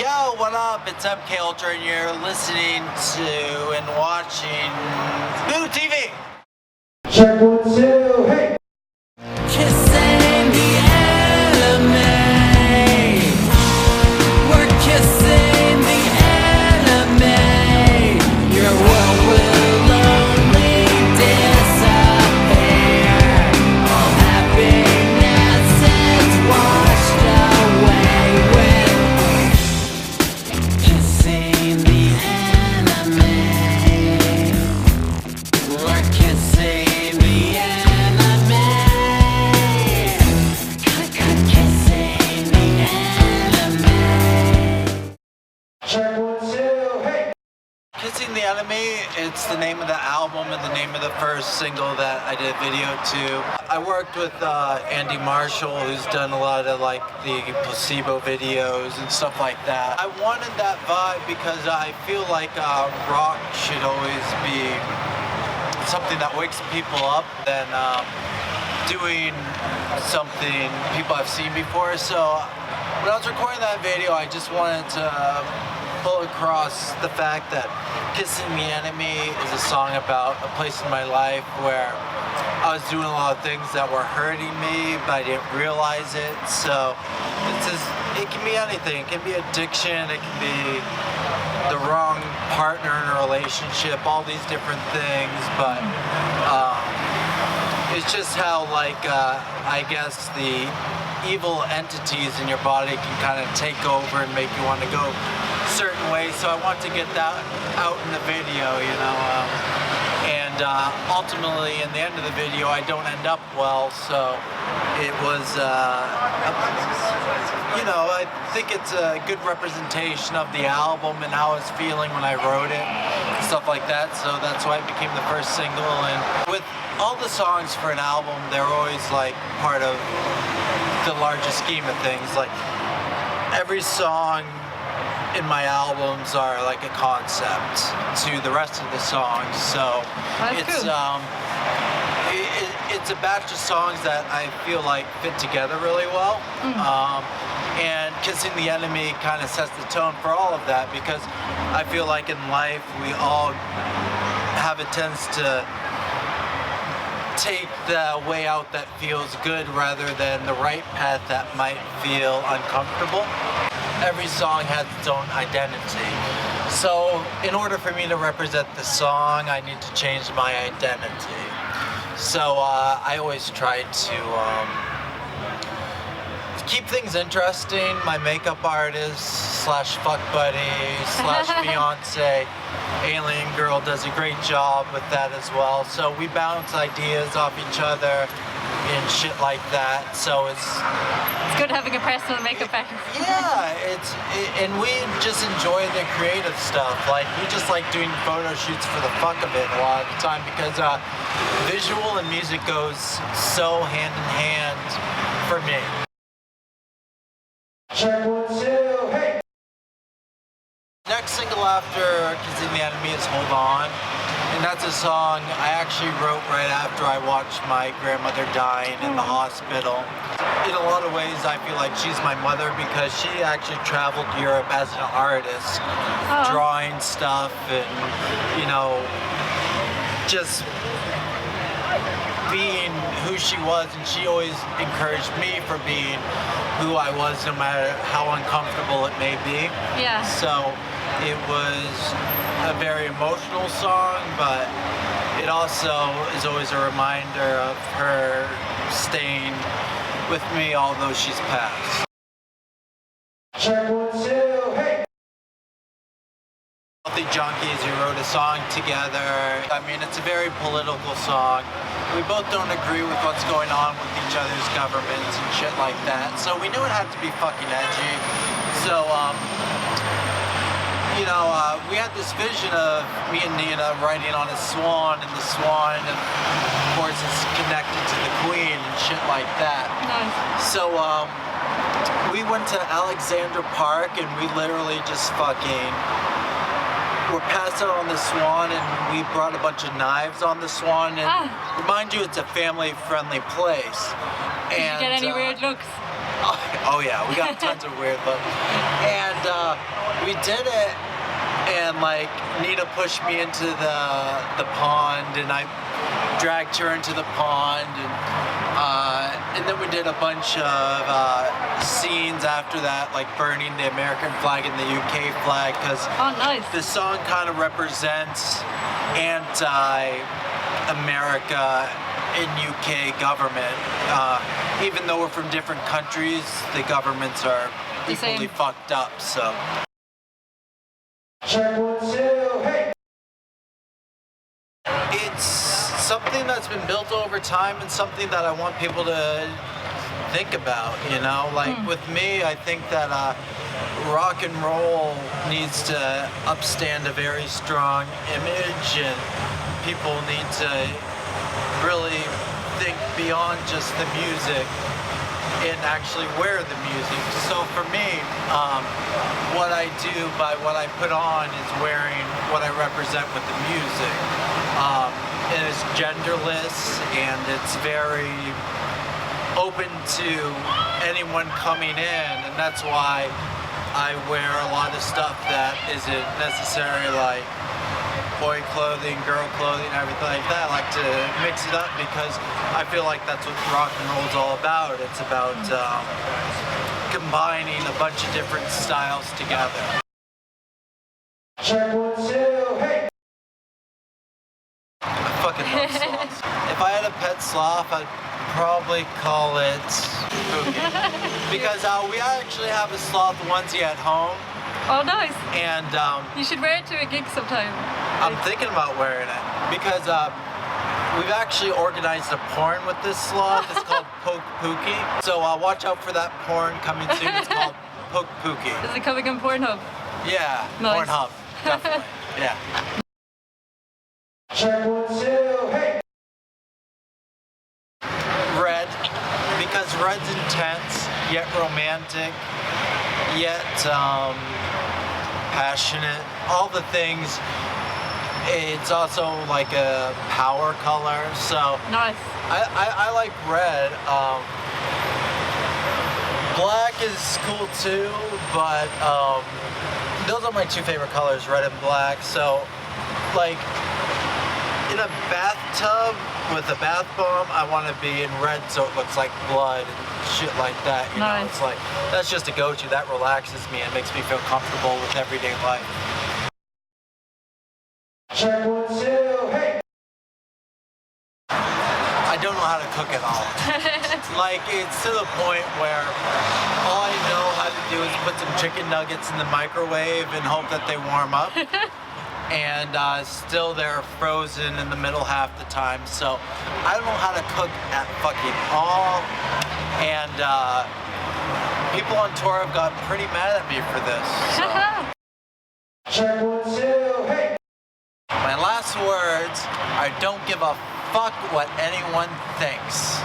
Yo, what up? It's MK Ultra and you're listening to and watching BooTV. Check 1, 2, hey! Kissing the enemy. We're kissing the enemy. Your world will only disappear. All happiness is washed away with kissing the enemy. We're kissing the enemy. Kissing the enemy. Check 1, 2, hey! Kissing the Enemy, it's the name of the album and the name of the first single that I did a video to. I worked with Andy Marshall, who's done a lot of like the placebo videos and stuff like that. I wanted that vibe because I feel like rock should always be something that wakes people up than doing something people have seen before. So when I was recording that video, I just wanted to pull across the fact that Kissing the Enemy is a song about a place in my life where I was doing a lot of things that were hurting me, but I didn't realize it. So it can be anything. It can be addiction, it can be the wrong partner in a relationship, all these different things, but it's just how I guess the evil entities in your body can kind of take over and make you want to go certain ways. So I want to get that out in the video, you know, and ultimately in the end of the video I don't end up well, so it was you know, I think it's a good representation of the album and how I was feeling when I wrote it and stuff like that, so that's why it became the first single. And with all the songs for an album, they're always like part of the larger scheme of things. Like every song in my albums are like a concept to the rest of the songs, so it's it's a batch of songs that I feel like fit together really well. And Kissing the Enemy kind of sets the tone for all of that, because I feel like in life we all have a tendency to take the way out that feels good rather than the right path that might feel uncomfortable. Every song has its own identity. So in order for me to represent the song, I need to change my identity. So I always try to keep things interesting. My makeup artist slash fuck buddy slash fiance, Alien Girl, does a great job with that as well. So we bounce ideas off each other and shit like that. So it's good having a personal makeup artist. Yeah, and we just enjoy the creative stuff. Like we just like doing photo shoots for the fuck of it a lot of the time, because visual and music goes so hand in hand for me. Check 1, 2, hey! Next single after Kissing the Enemy is Hold On, and that's a song I actually wrote right after I watched my grandmother dying in the hospital. In a lot of ways I feel like she's my mother, because she actually traveled Europe as an artist, drawing stuff and, you know, just being who she was, and she always encouraged me for being who I was, no matter how uncomfortable it may be. Yeah. So it was a very emotional song, but it also is always a reminder of her staying with me although she's passed. Check 1, 2, hey! Healthy Junkies, we wrote a song together. I mean, it's a very political song. We both don't agree with what's going on with each other's governments and shit like that. So we knew it had to be fucking edgy. So, you know, we had this vision of me and Nina riding on a swan, and the swan, of course, is connected to the queen and shit like that. Nice. So, we went to Alexander Park and we literally just fucking were passed out on the swan, and we brought a bunch of knives on the swan, and remind you, it's a family-friendly place. Did you get any weird looks? Oh yeah, we got tons of weird looks. And we did it, and like Nita pushed me into the pond, and I dragged her into the pond, and then we did a bunch of scenes after that, like burning the American flag and the UK flag, because Oh, nice. the song kind of represents anti-America in UK government. Even though we're from different countries, the governments are The same. equally fucked up. So Check 1, 2, hey! it's something that's been built over time and something that I want people to think about, you know? Like with me, I think that rock and roll needs to upstand a very strong image, and people need to really think beyond just the music and actually wear the music. So for me, what I do by what I put on is wearing what I represent with the music. It is genderless, and it's very open to anyone coming in, and that's why I wear a lot of stuff that isn't necessarily like boy clothing, girl clothing, everything like that. I like to mix it up because I feel like that's what rock and roll is all about. It's about combining a bunch of different styles together. Check 1, 2, hey! I fucking love sloths. If I had a pet sloth, I'd probably call it Pookie. Because we actually have a sloth onesie at home, Oh, nice. and You should wear it to a gig sometime. I'm thinking about wearing it because we've actually organized a porn with this sloth. It's called Poke Pookie. So watch out for that porn coming soon. It's called Poke Pookie. Is it coming on Pornhub? Yeah, Nice. Pornhub, definitely. Yeah. Check 1, 2, hey! Red, because red's intense, yet romantic, yet passionate. All the things. It's also like a power color, so Nice. I like red. Black is cool too, but those are my two favorite colors, red and black. So, like, in a bathtub with a bath bomb, I want to be in red so it looks like blood and shit like that. You know, Nice. it's like, that's just a go-to. That relaxes me and makes me feel comfortable with everyday life. Check 1, 2, hey! I don't know how to cook at all. Like, it's to the point where all I know how to do is put some chicken nuggets in the microwave and hope that they warm up. And still they're frozen in the middle half the time. So I don't know how to cook at fucking all. And people on tour have got pretty mad at me for this. So. Check 1, 2, hey! My last words are, don't give a fuck what anyone thinks.